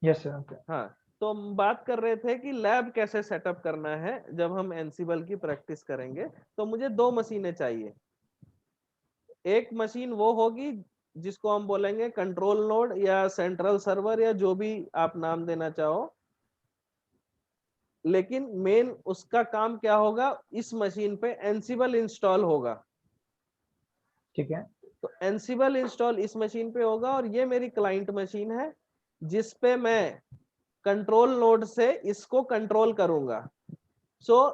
Yes sir. Okay. हाँ, तो हम बात कर रहे थे कि लैब कैसे सेटअप करना है जब हम एनसिबल की प्रैक्टिस करेंगे। तो मुझे दो मशीनें चाहिए। एक मशीन वो होगी जिसको हम बोलेंगे कंट्रोल नोड या सेंट्रल सर्वर या जो भी आप नाम देना चाहो, लेकिन मेन उसका काम क्या होगा, इस मशीन पे एनसिबल इंस्टॉल होगा। ठीक है। तो एनसिबल इंस्टॉल इस मशीन पे होगा और ये मेरी क्लाइंट मशीन है जिस पे मैं कंट्रोल नोड से इसको कंट्रोल करूंगा। सो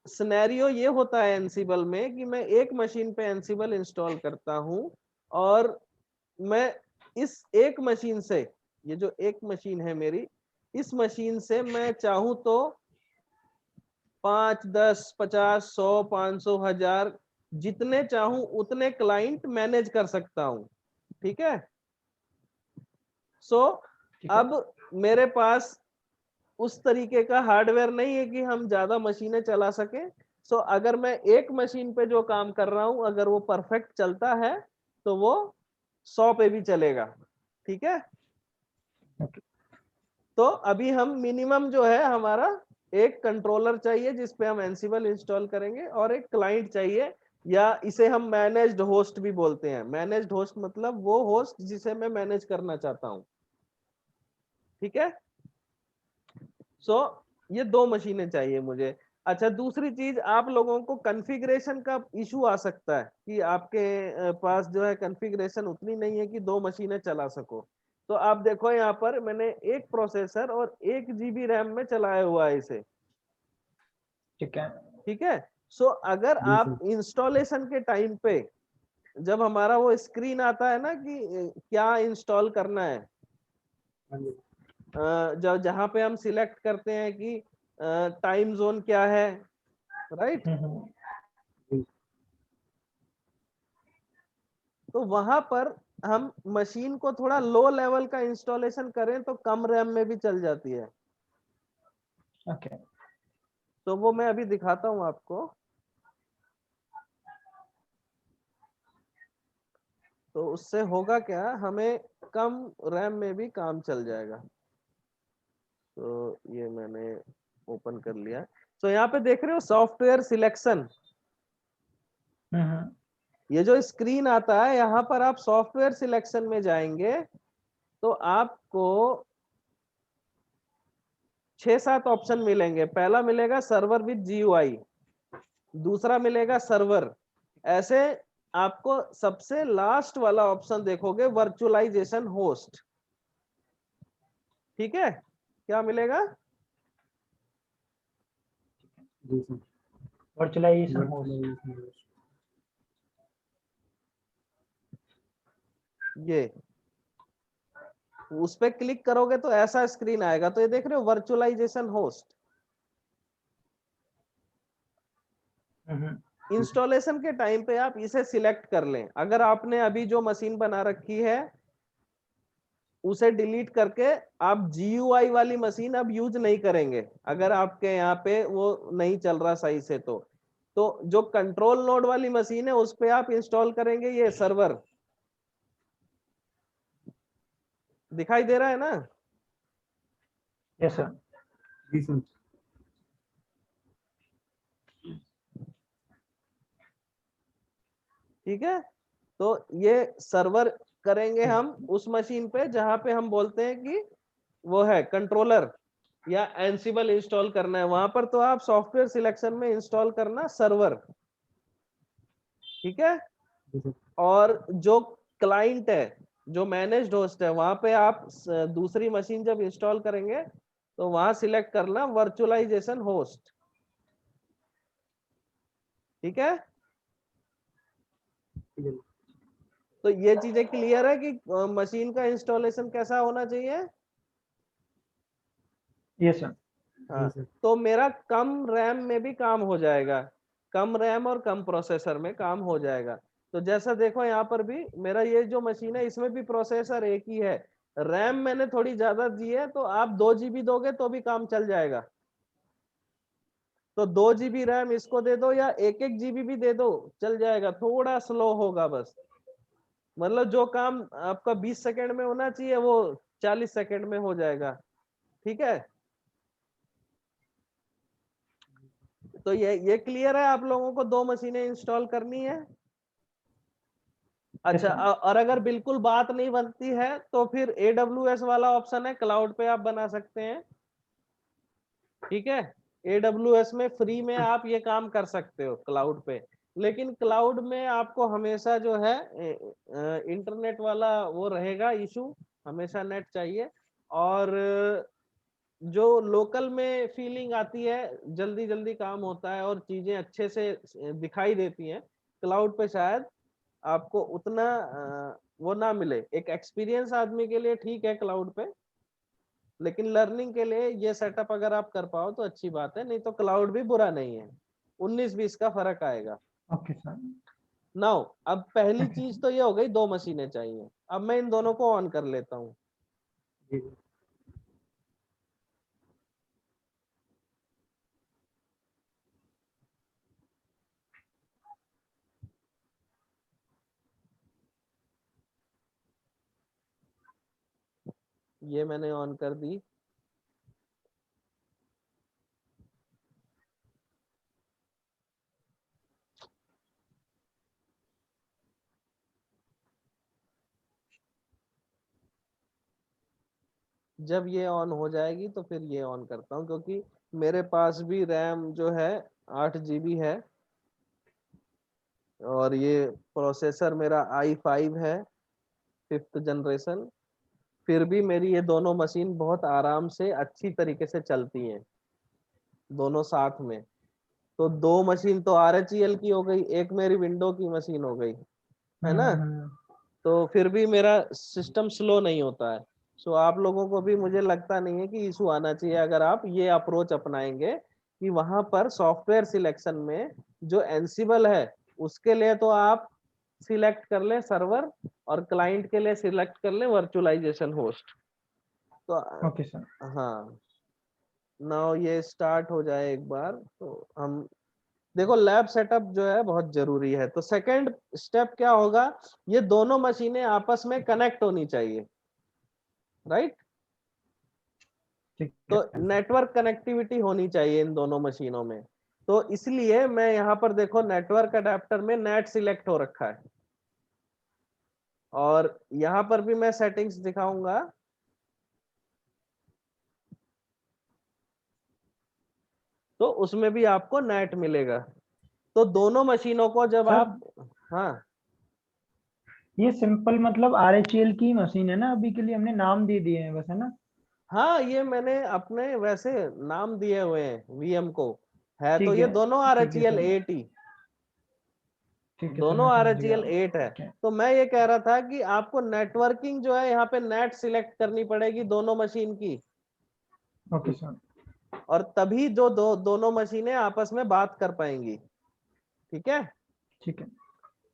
सिनेरियो ये होता है एनसिबल में कि मैं एक मशीन पे एनसिबल इंस्टॉल करता हूं और मैं इस एक मशीन से, ये जो एक मशीन है मेरी, इस मशीन से मैं चाहूं तो 5, 10, 50, 100, 500, 1000 जितने चाहूं उतने क्लाइंट मैनेज कर सकता हूं। ठीक है। सो ठीक है। अब मेरे पास उस तरीके का हार्डवेयर नहीं है कि हम ज्यादा मशीनें चला सके। सो अगर मैं एक मशीन पे जो काम कर रहा हूं अगर वो परफेक्ट चलता है तो वो 100 पे भी चलेगा। ठीक है। ओके। तो अभी हम मिनिमम जो है हमारा एक कंट्रोलर चाहिए जिसपे हम एनसिबल इंस्टॉल करेंगे और एक क्लाइंट चाहिए, या इसे हम मैनेज्ड होस्ट भी बोलते हैं। मैनेज्ड होस्ट मतलब वो होस्ट जिसे मैं मैनेज करना चाहता हूं। ठीक है। सो ये दो मशीनें चाहिए मुझे। अच्छा, दूसरी चीज, आप लोगों को कॉन्फ़िगरेशन का इशू आ सकता है कि आपके पास जो है कॉन्फ़िगरेशन उतनी नहीं है कि दो मशीनें चला सको। तो आप देखो यहाँ पर मैंने एक प्रोसेसर और 1 GB रैम में चलाया हुआ है इसे। ठीक है। ठीक है। सो अगर जी आप सर। इंस्टॉलेशन के टाइम पे जब हमारा वो स्क्रीन आता है ना कि क्या इंस्टॉल करना है, हाँ जी। जब जहां पे हम सिलेक्ट करते हैं कि टाइम जोन क्या है, राइट, जी। तो वहां पर हम मशीन को थोड़ा लो लेवल का इंस्टॉलेशन करें तो कम रैम में भी चल जाती है। ओके। तो वो मैं अभी दिखाता हूं आपको। तो उससे होगा क्या, हमें कम रैम में भी काम चल जाएगा। तो ये मैंने ओपन कर लिया। तो यहाँ पे देख रहे हो सॉफ्टवेयर सिलेक्शन, ये जो स्क्रीन आता है यहाँ पर आप सॉफ्टवेयर सिलेक्शन में जाएंगे तो आपको 6-7 ऑप्शन मिलेंगे। पहला मिलेगा सर्वर विद GUI, दूसरा मिलेगा सर्वर। ऐसे आपको सबसे लास्ट वाला ऑप्शन देखोगे वर्चुअलाइजेशन होस्ट। ठीक है। क्या मिलेगा? जी सर। Virtualization host. वर्चुअलाइजेशन। ये उस पर क्लिक करोगे तो ऐसा स्क्रीन आएगा। तो ये देख रहे हो वर्चुअलाइजेशन होस्ट। इंस्टॉलेशन के टाइम पे आप इसे सिलेक्ट कर लें। अगर आपने अभी जो मशीन बना रखी है उसे डिलीट करके आप GUI वाली मशीन अब यूज नहीं करेंगे अगर आपके यहाँ पे वो नहीं चल रहा सही से। तो जो कंट्रोल नोड वाली मशीन है उस पे आप इंस्टॉल करेंगे ये सर्वर। दिखाई दे रहा है ना? Yes sir. जी सर। ठीक है। तो ये सर्वर करेंगे हम उस मशीन पे जहां पे हम बोलते हैं कि वो है कंट्रोलर या एनसिबल इंस्टॉल करना है। वहां पर तो आप सॉफ्टवेयर सिलेक्शन में इंस्टॉल करना सर्वर। ठीक है। जी सर। और जो क्लाइंट है, जो मैनेज्ड होस्ट है, वहां पे आप दूसरी मशीन जब इंस्टॉल करेंगे तो वहां सिलेक्ट करना वर्चुअलाइजेशन होस्ट। ठीक है। ठीक है। तो ये चीजें क्लियर है कि मशीन का इंस्टॉलेशन कैसा होना चाहिए। Yes sir. जी हाँ, सर। तो मेरा कम रैम में भी काम हो जाएगा, कम रैम और कम प्रोसेसर में काम हो जाएगा। तो जैसा देखो यहाँ पर भी मेरा ये जो मशीन है इसमें भी प्रोसेसर एक ही है, रैम मैंने थोड़ी ज्यादा दी है। तो आप 2 GB दोगे तो भी काम चल जाएगा। तो 2 GB रैम इसको दे दो या 1-1 GB भी दे दो, चल जाएगा। थोड़ा स्लो होगा बस, मतलब जो काम आपका 20 सेकंड में होना चाहिए वो 40 सेकंड में हो जाएगा। ठीक है, तो ये क्लियर है आप लोगों को, 2 मशीनें इंस्टॉल करनी है। अच्छा, sir. और अगर बिल्कुल बात नहीं बनती है तो फिर AWS वाला ऑप्शन है, क्लाउड पे आप बना सकते हैं। ठीक है, AWS में फ्री में आप ये काम कर सकते हो क्लाउड पे, लेकिन क्लाउड में आपको हमेशा जो है इंटरनेट वाला वो रहेगा इशू, हमेशा नेट चाहिए। और जो लोकल में फीलिंग आती है, जल्दी जल्दी काम होता है और चीजें अच्छे से दिखाई देती हैं, क्लाउड पे शायद आपको उतना वो ना मिले। एक एक्सपीरियंस आदमी के लिए ठीक है क्लाउड पे, लेकिन लर्निंग के लिए ये सेटअप अगर आप कर पाओ तो अच्छी बात है, नहीं तो क्लाउड भी बुरा नहीं है, 19-20 का फर्क आएगा। Okay, sir. नाउ अब पहली Okay. चीज तो ये हो गई, 2 मशीनें चाहिए। अब मैं इन दोनों को ऑन कर लेता हूँ। जी सर। ये मैंने ऑन कर दी। जब ये ऑन हो जाएगी तो फिर ये ऑन करता हूँ, क्योंकि मेरे पास भी रैम जो है 8 GB है और ये प्रोसेसर मेरा i5 है 5th जनरेशन। फिर भी मेरी ये दोनों मशीन बहुत आराम से अच्छी तरीके से चलती हैं दोनों साथ में। तो 2 मशीन तो RHEL की हो गई, एक मेरी विंडो की मशीन हो गई, है ना। हम्म, तो फिर भी मेरा सिस्टम स्लो नहीं होता है। सो आप लोगों को भी मुझे लगता नहीं है कि इशू आना चाहिए अगर आप ये अप्रोच अपनाएंगे कि वहां पर सॉफ्टवेयर सिलेक्शन में जो एंसिबल है उसके लिए तो आप सिलेक्ट कर लें सर्वर, और क्लाइंट के लिए सिलेक्ट कर लें वर्चुअलाइजेशन होस्ट। तो Okay, sir. हाँ, नाउ ये स्टार्ट हो जाए एक बार तो हम देखो, लैब सेटअप जो है बहुत जरूरी है। तो सेकंड स्टेप क्या होगा, ये दोनों मशीनें आपस में कनेक्ट होनी चाहिए, राइट। ठीक तो है। नेटवर्क कनेक्टिविटी होनी चाहिए इन दोनों मशीनों में। तो इसलिए मैं यहाँ पर देखो नेटवर्क अडेप्टर में नेट सिलेक्ट हो रखा है, और यहाँ पर भी मैं सेटिंग्स दिखाऊंगा। तो उसमें भी आपको नेट मिलेगा। तो दोनों मशीनों को जब सर, आप, हाँ ये सिंपल मतलब RHEL की मशीन है ना, अभी के लिए हमने नाम दे दिए हैं बस, है ना। हाँ, ये मैंने अपने वैसे नाम दिए हुए हैं VM को, है तो ठीक ये है, दोनों ठीक है RHEL सर। 8 ही, ठीक है सर, दोनों मैं समझ गया। RHEL 8 है। ठीक है। तो मैं ये कह रहा था कि आपको नेटवर्किंग जो है यहाँ पे नेट सिलेक्ट करनी पड़ेगी दोनों मशीन की, ओके सर। और तभी जो दोनों मशीनें आपस में बात कर पाएंगी। ठीक है, ठीक है।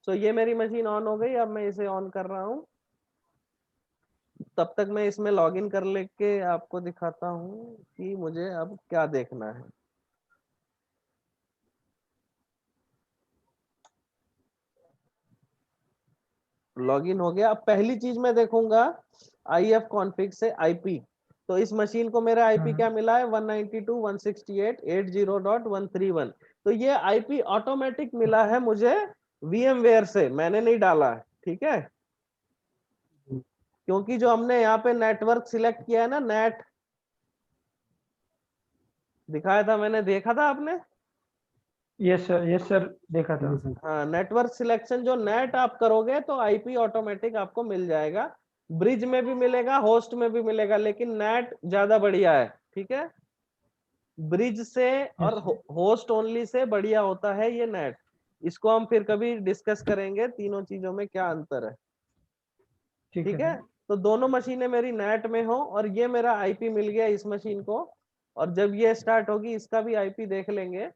तो ये मेरी मशीन ऑन हो गई। अब मैं इसे ऑन कर रहा हूँ, तब तक मैं इसमें लॉगिन कर लेके आपको दिखाता हूँ कि मुझे अब क्या देखना है। लॉगिन हो गया। अब पहली चीज मैं देखूंगा IF कॉन्फ़िग से IP। तो इस मशीन को मेरा IP क्या मिला है, 192.168.80.131। तो ये IP ऑटोमेटिक मिला है मुझे VMware से, मैंने नहीं डाला है। ठीक है, क्योंकि जो हमने यहाँ पे नेटवर्क सिलेक्ट किया है ना, नेट दिखाया था मैंने, देखा था आपने। यस सर, यस सर, देखा था। जी सर। हाँ, नेटवर्क सिलेक्शन जो नेट आप करोगे तो IP ऑटोमेटिक आपको मिल जाएगा। ब्रिज में भी मिलेगा, होस्ट में भी मिलेगा, लेकिन नेट ज्यादा बढ़िया है। ठीक है, ब्रिज से और यस। होस्ट ओनली से बढ़िया होता है ये नेट। इसको हम फिर कभी डिस्कस करेंगे, तीनों चीजों में क्या अंतर है। ठीक है ठीक है, सर। तो दोनों मशीनें मेरी नेट में हो, और ये मेरा IP मिल गया इस मशीन को, और जब ये स्टार्ट होगी इसका भी IP देख लेंगे।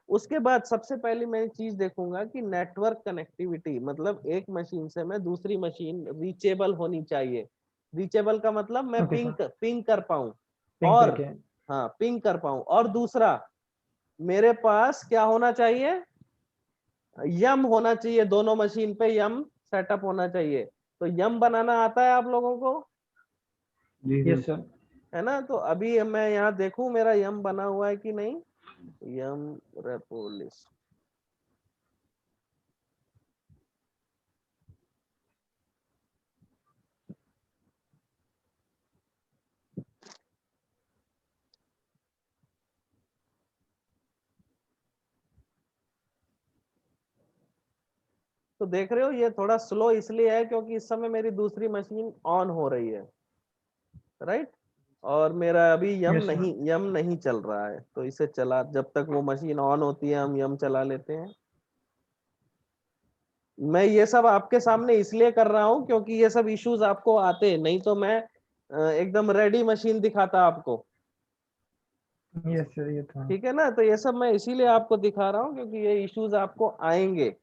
उसके बाद सबसे पहले मैं चीज देखूंगा कि नेटवर्क कनेक्टिविटी, मतलब एक मशीन से मैं दूसरी मशीन रीचेबल होनी चाहिए। रीचेबल का मतलब मैं ओके सर। पिंग कर पाऊं, पिंक और करके। हाँ पिंग कर पाऊं। और दूसरा, मेरे पास क्या होना चाहिए, यम होना चाहिए, दोनों मशीन पे यम सेटअप होना चाहिए। तो यम बनाना आता है आप लोगों को। जी यस सर। सर। है ना। तो अभी मैं यहाँ देखूं मेरा यम बना हुआ है कि नहीं। यम रेपो लिस्ट, तो देख रहे हो ये थोड़ा स्लो इसलिए है क्योंकि इस समय मेरी दूसरी मशीन ऑन हो रही है, राइट। और मेरा अभी यस सर। यम नहीं चल रहा है, तो इसे चला, जब तक वो मशीन ऑन होती है हम यम चला लेते हैं। मैं ये सब आपके सामने इसलिए कर रहा हूं क्योंकि ये सब इश्यूज आपको आते, नहीं तो मैं एकदम रेडी मशीन दिखाता आपको। यस सर, ये तो है। ठीक है ना। तो ये सब मैं इसीलिए आपको दिखा रहा हूँ क्योंकि ये इश्यूज आपको आएंगे।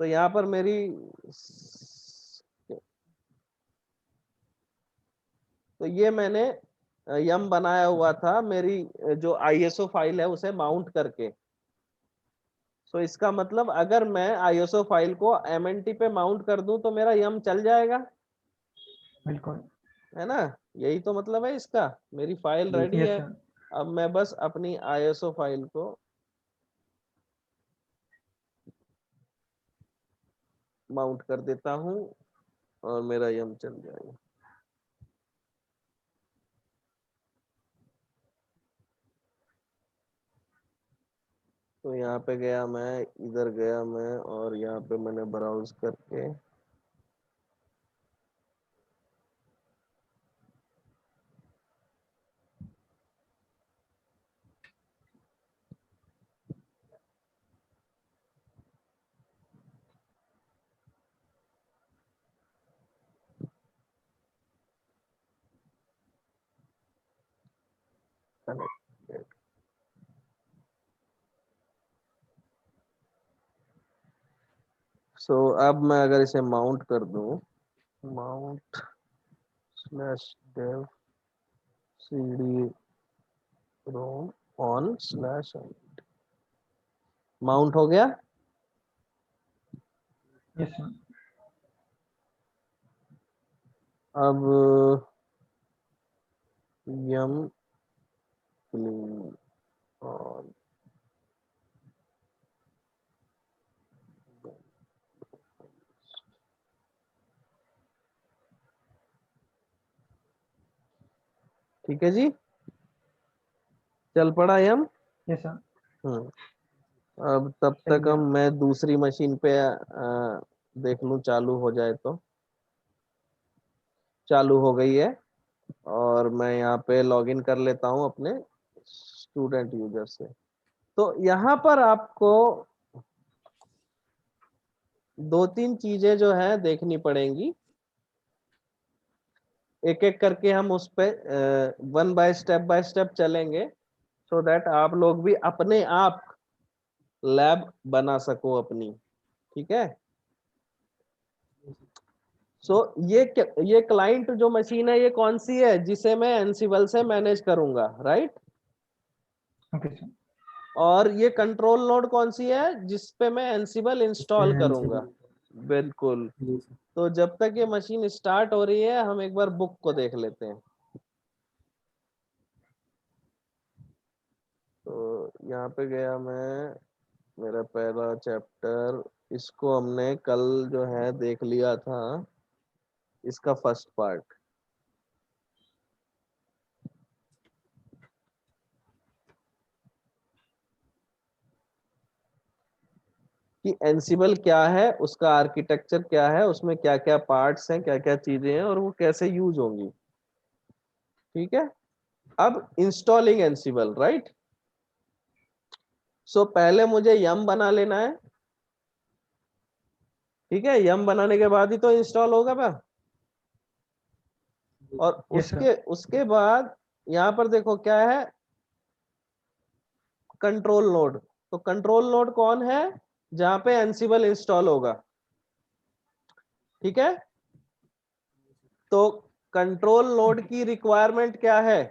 तो यहाँ पर मेरी, तो ये मैंने यम बनाया हुआ था मेरी जो आईएसओ फाइल है उसे माउंट करके। सो इसका मतलब अगर मैं आईएसओ फाइल को एमएनटी पे माउंट कर दूं तो मेरा यम चल जाएगा, बिल्कुल। है ना। यही तो मतलब है इसका। मेरी फाइल जी रेडी यस है, सर। अब मैं बस अपनी आईएसओ फाइल को माउंट कर देता हूं और मेरा यम चल जाएगा। तो यहाँ पे गया मैं, इधर गया मैं, और यहाँ पे मैंने ब्राउज करके कनेक्ट। सो अब मैं अगर इसे माउंट कर दूं, mount slash dev cd ROM on slash, mount हो गया। Yes sir. अब यम क्लीन ऑन, ठीक है जी, चल पड़ा यम। Yes sir. हम्म। अब तब चल तक गया। हम, मैं दूसरी मशीन पे देख लूं चालू हो जाए तो। चालू हो गई है, और मैं यहाँ पे लॉगिन कर लेता हूँ अपने स्टूडेंट यूजर से। तो यहाँ पर आपको दो तीन चीजें जो है देखनी पड़ेंगी, एक एक करके हम उस पे वन बाय स्टेप चलेंगे, सो दैट आप लोग भी अपने आप लैब बना सको अपनी। ठीक है। सो ये क्लाइंट जो मशीन है ये कौन सी है, जिसे मैं एनसिबल से मैनेज करूंगा, राइट। Okay sir. और ये कंट्रोल नोड कौन सी है, जिसपे मैं एनसिबल इंस्टॉल करूंगा। जी बिल्कुल। सर। तो जब तक ये मशीन स्टार्ट हो रही है हम एक बार बुक को देख लेते हैं। तो यहाँ पे गया मैं, मेरा पहला चैप्टर, इसको हमने कल जो है देख लिया था, इसका फर्स्ट पार्ट, कि एनसिबल क्या है, उसका आर्किटेक्चर क्या है, उसमें क्या क्या पार्ट्स हैं, क्या क्या चीजें हैं, और वो कैसे यूज होंगी। ठीक है। अब इंस्टॉलिंग एनसिबल, राइट। सो पहले मुझे यम बना लेना है। ठीक है, यम बनाने के बाद ही तो इंस्टॉल होगा बा। और यस सर। उसके उसके बाद यहाँ पर देखो क्या है, कंट्रोल नोड। तो कंट्रोल नोड कौन है, जहां पे एनसिबल इंस्टॉल होगा। ठीक है। तो कंट्रोल नोड की रिक्वायरमेंट क्या है,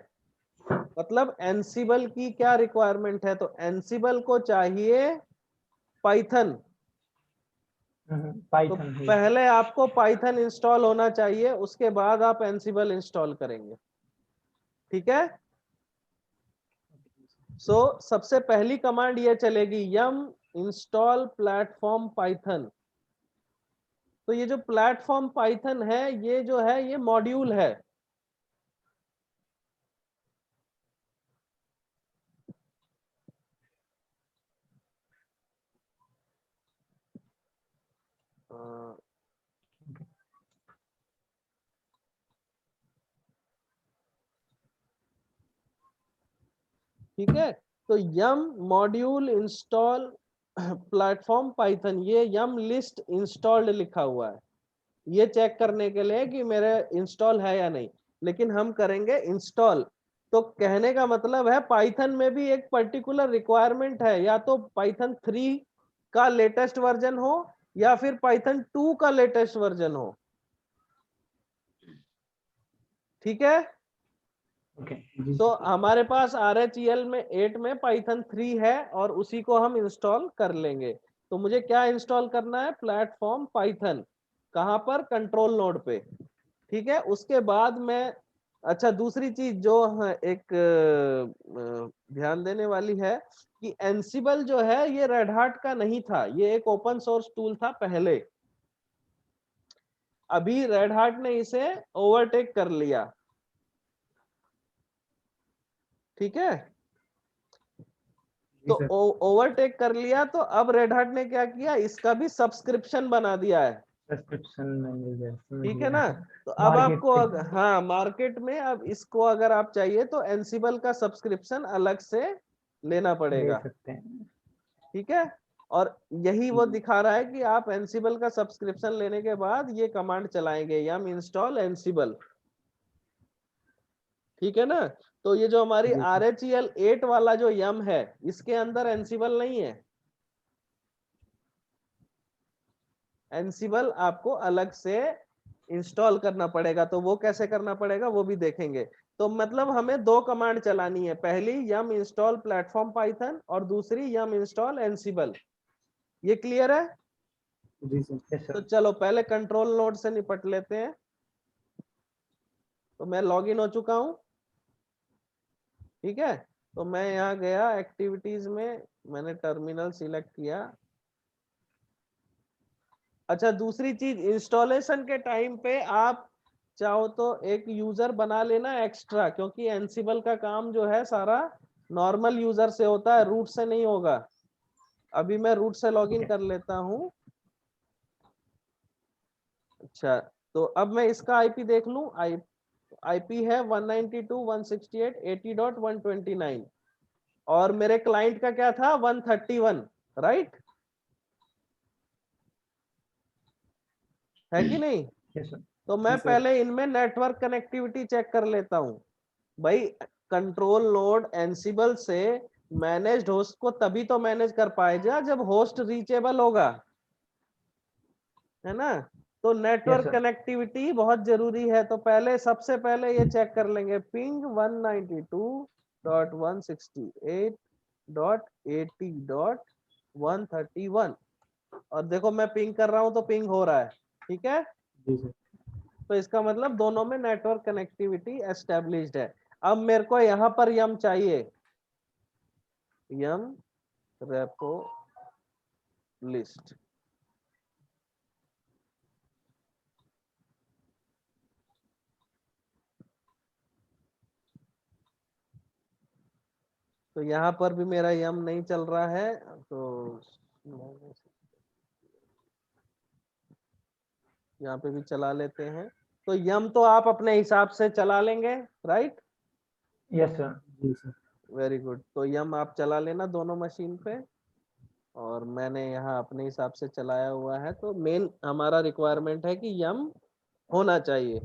मतलब एनसिबल की क्या रिक्वायरमेंट है, तो एनसिबल को चाहिए पाइथन। तो पाइथन है। पहले आपको पाइथन इंस्टॉल होना चाहिए, उसके बाद आप एनसिबल इंस्टॉल करेंगे, ठीक है। सो सबसे पहली कमांड ये चलेगी, यम इंस्टॉल प्लेटफॉर्म पाइथन। तो ये जो प्लेटफॉर्म पाइथन है, ये जो है ये मॉड्यूल है। ठीक है, तो यम मॉड्यूल इंस्टॉल प्लेटफॉर्म पाइथन, ये यम लिस्ट इंस्टॉल्ड लिखा हुआ है, ये चेक करने के लिए कि मेरे इंस्टॉल है या नहीं। लेकिन हम करेंगे इंस्टॉल। तो कहने का मतलब है पाइथन में भी एक पर्टिकुलर रिक्वायरमेंट है, या तो पाइथन 3 का लेटेस्ट वर्जन हो या फिर पाइथन 2 का लेटेस्ट वर्जन हो, ठीक है। जी तो सर। हमारे पास RHEL में 8 में पाइथन 3 है और उसी को हम इंस्टॉल कर लेंगे। तो मुझे क्या इंस्टॉल करना है, प्लेटफॉर्म पाइथन, कहां पर, कंट्रोल नोड पे, ठीक है। उसके बाद मैं, अच्छा दूसरी चीज जो एक ध्यान देने वाली है कि एनसिबल जो है ये रेड हार्ट का नहीं था, ये एक ओपन सोर्स टूल था पहले। अभी रेड हार्ट ने इसे ओवरटेक कर लिया, ठीक है। जी तो सर। ओवरटेक कर लिया, तो अब रेड हार्ट ने क्या किया, इसका भी सब्सक्रिप्शन बना दिया है, सब्सक्रिप्शन में मिल जाए, समझ ठीक है गया। ना। तो अब मार्केट आपको पे। हाँ मार्केट में अब इसको अगर आप चाहिए तो एनसिबल का सब्सक्रिप्शन अलग से लेना ले पड़ेगा, सकते हैं। ठीक है। और यही वो दिखा रहा है कि आप एनसिबल का सब्सक्रिप्शन लेने के बाद ये कमांड चलाएंगे, यम इंस्टॉल एनसिबल, ठीक है ना। तो ये जो हमारी जी सर। RHEL 8 वाला जो यम है, इसके अंदर एनसिबल नहीं है, एनसिबल आपको अलग से इंस्टॉल करना पड़ेगा। तो वो कैसे करना पड़ेगा वो भी देखेंगे। तो मतलब हमें दो कमांड चलानी है, पहली यम इंस्टॉल प्लेटफॉर्म पाइथन और दूसरी यम इंस्टॉल एनसिबल। ये क्लियर है। जी सर। यस तो सर। चलो पहले कंट्रोल नोड से निपट लेते हैं। तो मैं लॉग इन हो चुका हूं, ठीक है। तो मैं यहाँ गया एक्टिविटीज में, मैंने टर्मिनल सिलेक्ट किया। अच्छा दूसरी चीज, इंस्टॉलेशन के टाइम पे आप चाहो तो एक यूजर बना लेना एक्स्ट्रा, क्योंकि एनसिबल का काम जो है सारा नॉर्मल यूजर से होता है, रूट से नहीं होगा। अभी मैं रूट से लॉगिन कर लेता हूं। अच्छा, तो अब मैं इसका आईपी देख लूं। आईपी है 192.168.80.129 और मेरे क्लाइंट का क्या था, 131, राइट है कि नहीं। Yes sir. तो जी मैं सर। पहले इनमें नेटवर्क कनेक्टिविटी चेक कर लेता हूं। भाई कंट्रोल नोड एनसिबल से मैनेज्ड होस्ट को तभी तो मैनेज कर पाएगा जब होस्ट रीचेबल होगा, है ना। तो यस नेटवर्क सर। कनेक्टिविटी बहुत जरूरी है। तो पहले सबसे पहले ये चेक कर लेंगे, पिंग 192.168.80.131। और देखो मैं पिंग कर रहा हूं तो पिंग हो रहा है, ठीक है। जी सर। तो इसका मतलब दोनों में नेटवर्क कनेक्टिविटी एस्टेब्लिश्ड है। अब मेरे को यहां पर यम चाहिए, यम रेपो लिस्ट। तो यहाँ पर भी मेरा यम नहीं चल रहा है, तो यहाँ पे भी चला लेते हैं। तो यम तो आप अपने हिसाब से चला लेंगे, राइट। Yes sir. जी सर। Very good. तो यम आप चला लेना दोनों मशीन पे, और मैंने यहाँ अपने हिसाब से चलाया हुआ है। तो मेन हमारा रिक्वायरमेंट है कि यम होना चाहिए।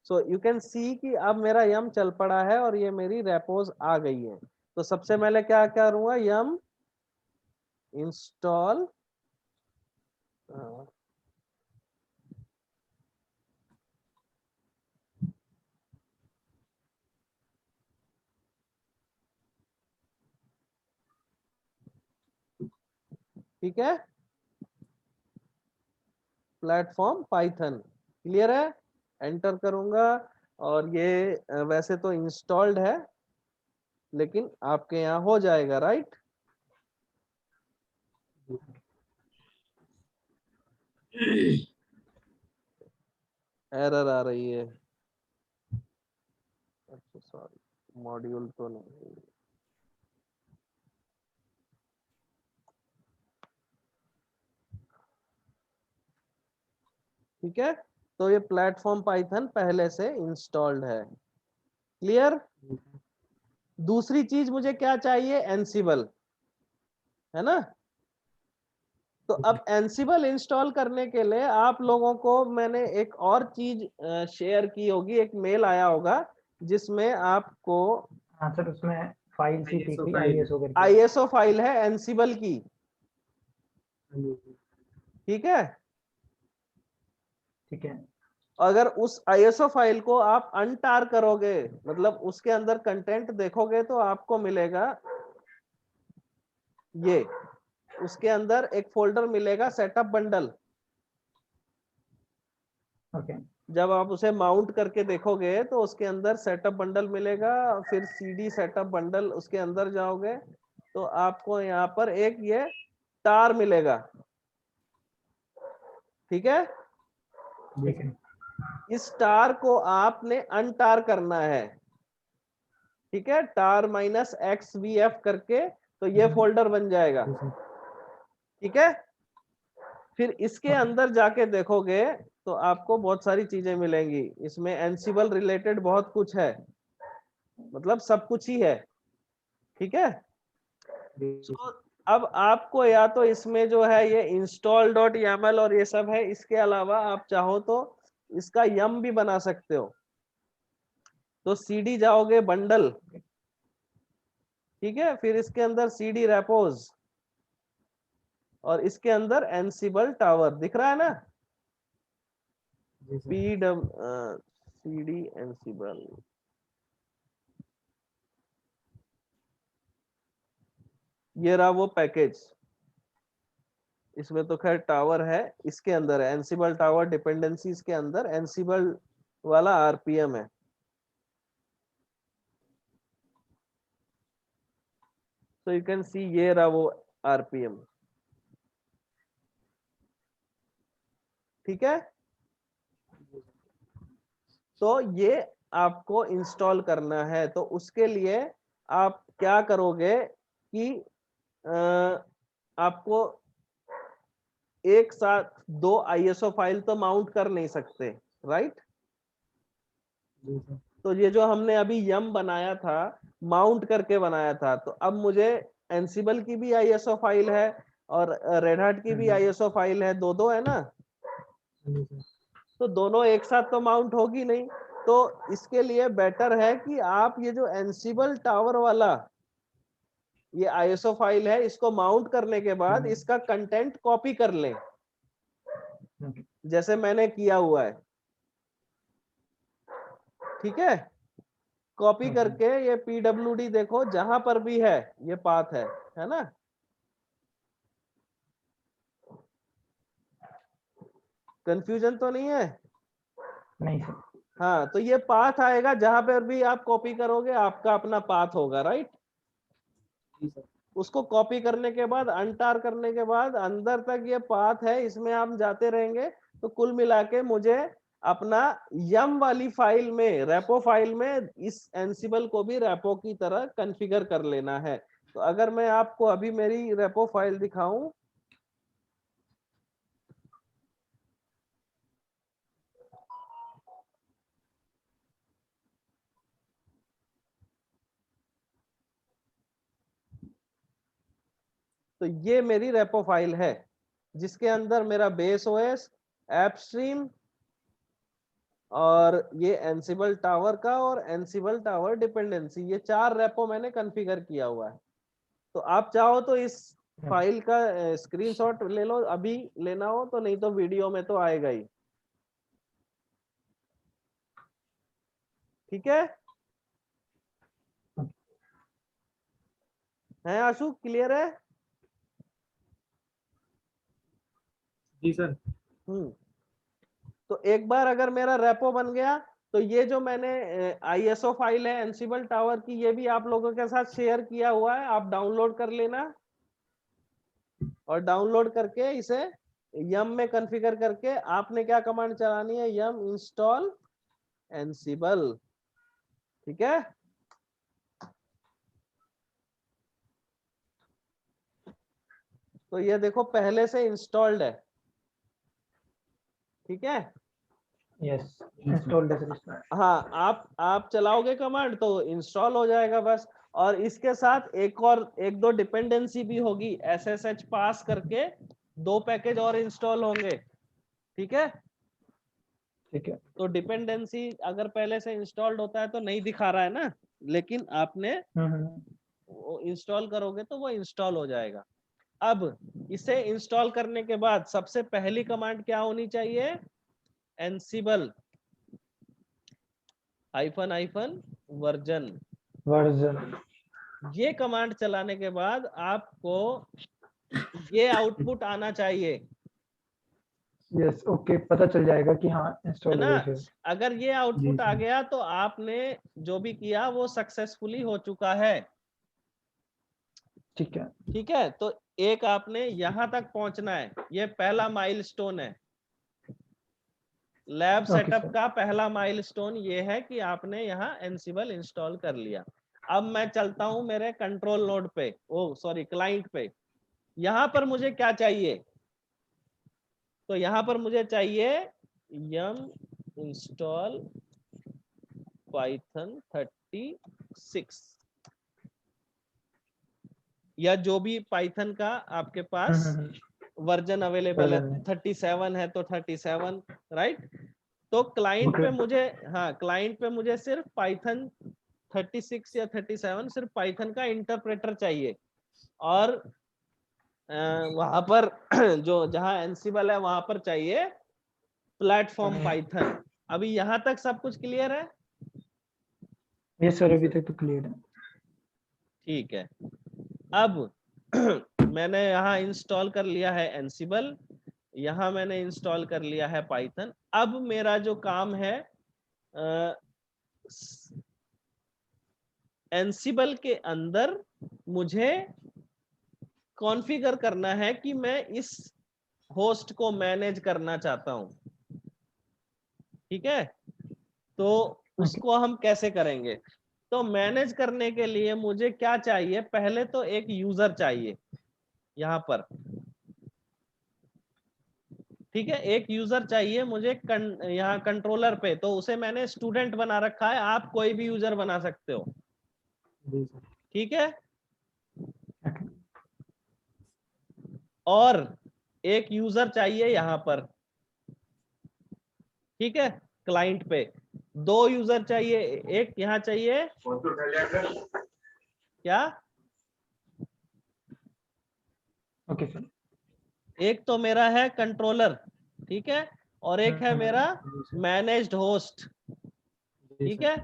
सो यू कैन सी कि अब मेरा यम चल पड़ा है और ये मेरी रेपोज आ गई है। तो सबसे पहले क्या करूंगा, यम इंस्टॉल ठीक है। Platform Python. क्लियर है? एंटर करूंगा और ये वैसे तो इंस्टॉल्ड है लेकिन आपके यहाँ हो जाएगा, राइट? एरर आ रही है। अच्छा सॉरी, मॉड्यूल तो नहीं। ठीक है, तो ये प्लेटफॉर्म पाइथन पहले से इंस्टॉल्ड है। क्लियर? दूसरी चीज मुझे क्या चाहिए? एनसिबल, है ना? तो अब एनसिबल इंस्टॉल करने के लिए आप लोगों को मैंने एक और चीज शेयर की होगी, एक मेल आया होगा जिसमें आपको हाँ सर, उसमें फाइल सी थी कोई फाइल। ISO करके। आईएसओ फाइल है एनसिबल की। ठीक है, ठीक है। अगर उस आईएसओ फाइल को आप अनटार करोगे, मतलब उसके अंदर कंटेंट देखोगे, तो आपको मिलेगा ये, उसके अंदर एक फोल्डर मिलेगा सेटअप बंडल। ओके। जब आप उसे माउंट करके देखोगे तो उसके अंदर सेटअप बंडल मिलेगा, फिर सीडी सेटअप बंडल, उसके अंदर जाओगे तो आपको यहाँ पर एक ये टार मिलेगा। ठीक है, ठीक है। इस टार को आपने अनटार करना है। ठीक है, टार -XVF करके, तो ये फोल्डर बन जाएगा। ठीक है, फिर इसके अंदर जाके देखोगे तो आपको बहुत सारी चीजें मिलेंगी। इसमें एनसिबल रिलेटेड बहुत कुछ है, मतलब सब कुछ ही है। ठीक है, तो अब आपको या तो इसमें जो है ये install.yaml और ये सब है, इसके अलावा आप चाहो तो इसका यम भी बना सकते हो। तो सीडी जाओगे बंडल, ठीक है, फिर इसके अंदर सीडी रेपोज और इसके अंदर एनसिबल टावर दिख रहा है ना, सीडी एनसिबल। ये रहा वो पैकेज, इसमें तो खैर टावर है, इसके अंदर है एनसिबल टावर डिपेंडेंसीज के अंदर एनसिबल वाला आरपीएम है। तो यू कैन सी ये रहा वो आरपीएम। ठीक है, तो ये आपको इंस्टॉल करना है। तो उसके लिए आप क्या करोगे कि आपको एक साथ दो आईएसओ फाइल तो माउंट कर नहीं सकते, राइट? तो ये जो हमने अभी यम बनाया था, माउंट करके बनाया था, तो अब मुझे एनसिबल की भी आईएसओ फाइल है और रेड हैट की भी आईएसओ फाइल है, दो दो है ना, तो दोनों एक साथ तो माउंट होगी नहीं। तो इसके लिए बेटर है कि आप ये जो एनसिबल टावर वाला ये आईएसओ फाइल है, इसको माउंट करने के बाद इसका कंटेंट कॉपी कर लें, जैसे मैंने किया हुआ है। ठीक है, कॉपी करके ये पीडब्ल्यूडी देखो जहां पर भी है ये पाथ है ना? कंफ्यूजन तो नहीं है? नहीं सर। हाँ, तो ये पाथ आएगा, जहां पर भी आप कॉपी करोगे आपका अपना पाथ होगा, राइट? उसको कॉपी करने के बाद अनटार करने के बाद अंदर तक ये पाथ है, इसमें हम जाते रहेंगे। तो कुल मिला के मुझे अपना यम वाली फाइल में, रेपो फाइल में, इस एनसिबल को भी रेपो की तरह कॉन्फ़िगर कर लेना है। तो अगर मैं आपको अभी मेरी रेपो फाइल दिखाऊं, तो ये मेरी रेपो फाइल है जिसके अंदर मेरा बेस ओएस, ऐप स्ट्रीम और ये एनसिबल टावर का और एनसिबल टावर डिपेंडेंसी, ये 4 रेपो मैंने कॉन्फ़िगर किया हुआ है। तो आप चाहो तो इस फाइल का स्क्रीनशॉट ले लो, अभी लेना हो तो, नहीं तो वीडियो में तो आएगा ही। ठीक है आशु, क्लियर है? जी सर। तो एक बार अगर मेरा रेपो बन गया तो ये जो मैंने ISO फाइल है एनसिबल टावर की, ये भी आप लोगों के साथ शेयर किया हुआ है, आप डाउनलोड कर लेना और डाउनलोड करके इसे यम में कॉन्फ़िगर करके आपने क्या कमांड चलानी है, यम इंस्टॉल एनसिबल। ठीक है, तो ये देखो पहले से इंस्टॉल्ड है। ठीक है, यस, इंस्टॉल डिस्क्रिप्शन। हाँ, आप चलाओगे कमांड तो इंस्टॉल हो जाएगा बस। और इसके साथ एक दो डिपेंडेंसी भी होगी, SSH पास करके 2 पैकेज और इंस्टॉल होंगे। ठीक है, ठीक है। तो डिपेंडेंसी अगर पहले से इंस्टॉल्ड होता है तो नहीं दिखा रहा है ना, लेकिन आपने इंस्टॉल करोगे तो वो इंस्टॉल हो जाएगा। अब इसे इंस्टॉल करने के बाद सबसे पहली कमांड क्या होनी चाहिए, एनसिबल -- वर्जन। ये कमांड चलाने के बाद आपको ये आउटपुट आना चाहिए, यस, ओके, पता चल जाएगा कि हाँ है इंस्टॉल हो ना। गई फिर। अगर ये आउटपुट आ गया तो आपने जो भी किया वो सक्सेसफुली हो चुका है। ठीक है। ठीक है, तो एक आपने यहां तक पहुंचना है, ये पहला माइलस्टोन है। Lab setup sir. का पहला माइलस्टोन ये है कि आपने यहाँ एनसिबल इंस्टॉल कर लिया। अब मैं चलता हूं मेरे कंट्रोल नोड पे, क्लाइंट पे। यहां पर मुझे क्या चाहिए, तो यहां पर मुझे चाहिए yum install python 36 या जो भी पाइथन का आपके पास वर्जन अवेलेबल है। 37 है तो 37, राइट। तो क्लाइंट पे मुझे, हाँ, क्लाइंट पे मुझे सिर्फ पाइथन 36 या 37 सिर्फ पाइथन का इंटरप्रेटर चाहिए। और वहां पर जो जहां एनसिबल है वहां पर चाहिए प्लेटफॉर्म पाइथन। अभी यहां तक सब कुछ क्लियर है? यस सर, अभी तक तो क्लियर है। ठीक है, अब मैंने यहाँ इंस्टॉल कर लिया है एनसिबल, यहाँ मैंने इंस्टॉल कर लिया है पाइथन। अब मेरा जो काम है एनसिबल के अंदर मुझे कॉन्फ़िगर करना है कि मैं इस होस्ट को मैनेज करना चाहता हूं। ठीक है, तो उसको हम कैसे करेंगे? तो मैनेज करने के लिए मुझे क्या चाहिए, पहले तो एक यूजर चाहिए यहां पर। ठीक है, एक यूजर चाहिए मुझे यहाँ कंट्रोलर पे, तो उसे मैंने स्टूडेंट बना रखा है, आप कोई भी यूजर बना सकते हो। ठीक है, और एक यूजर चाहिए यहां पर। ठीक है, क्लाइंट पे 2 यूजर चाहिए, एक यहाँ चाहिए, क्या, ओके सर। एक तो मेरा है कंट्रोलर, ठीक है, और एक है मेरा मैनेज्ड होस्ट। ठीक है,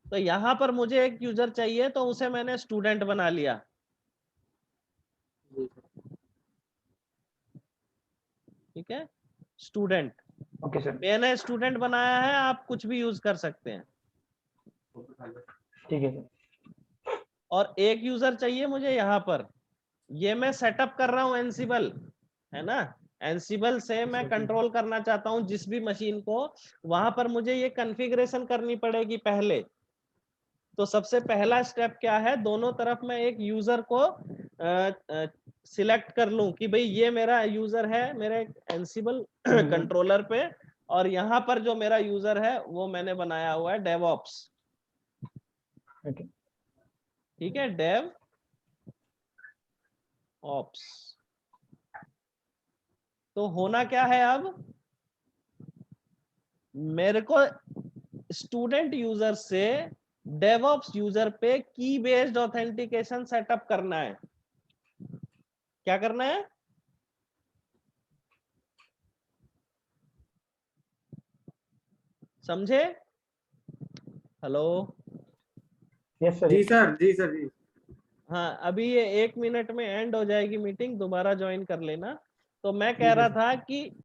तो यहां पर मुझे एक यूजर चाहिए तो उसे मैंने स्टूडेंट बना लिया। ठीक है, स्टूडेंट, ओके सर। मैंने स्टूडेंट बनाया है, आप कुछ भी यूज कर सकते हैं। ठीक है सर। और एक यूजर चाहिए मुझे यहाँ पर, ये मैं सेटअप कर रहा हूँ एनसिबल, है ना। एनसिबल से मैं कंट्रोल करना चाहता हूँ जिस भी मशीन को, वहां पर मुझे ये कॉन्फ़िगरेशन करनी पड़ेगी पहले। तो सबसे पहला स्टेप क्या है, दोनों तरफ मैं एक यूजर को सिलेक्ट कर लूं कि भाई ये मेरा यूजर है मेरे एनसिबल कंट्रोलर पे, और यहाँ पर जो मेरा यूजर है वो मैंने बनाया हुआ है डेवऑप्स। ओके। ठीक है, डेव ऑप्स। तो होना क्या है, अब मेरे को स्टूडेंट यूजर से डेवऑप्स यूजर पे की बेस्ड ऑथेंटिकेशन सेटअप करना है। क्या करना है? समझे? हेलो? Yes sir. जी सर, जी सर, जी। हाँ, अभी ये 1 मिनट में एंड हो जाएगी मीटिंग, दोबारा ज्वाइन कर लेना। तो मैं कह ठीक है रहा सर। था कि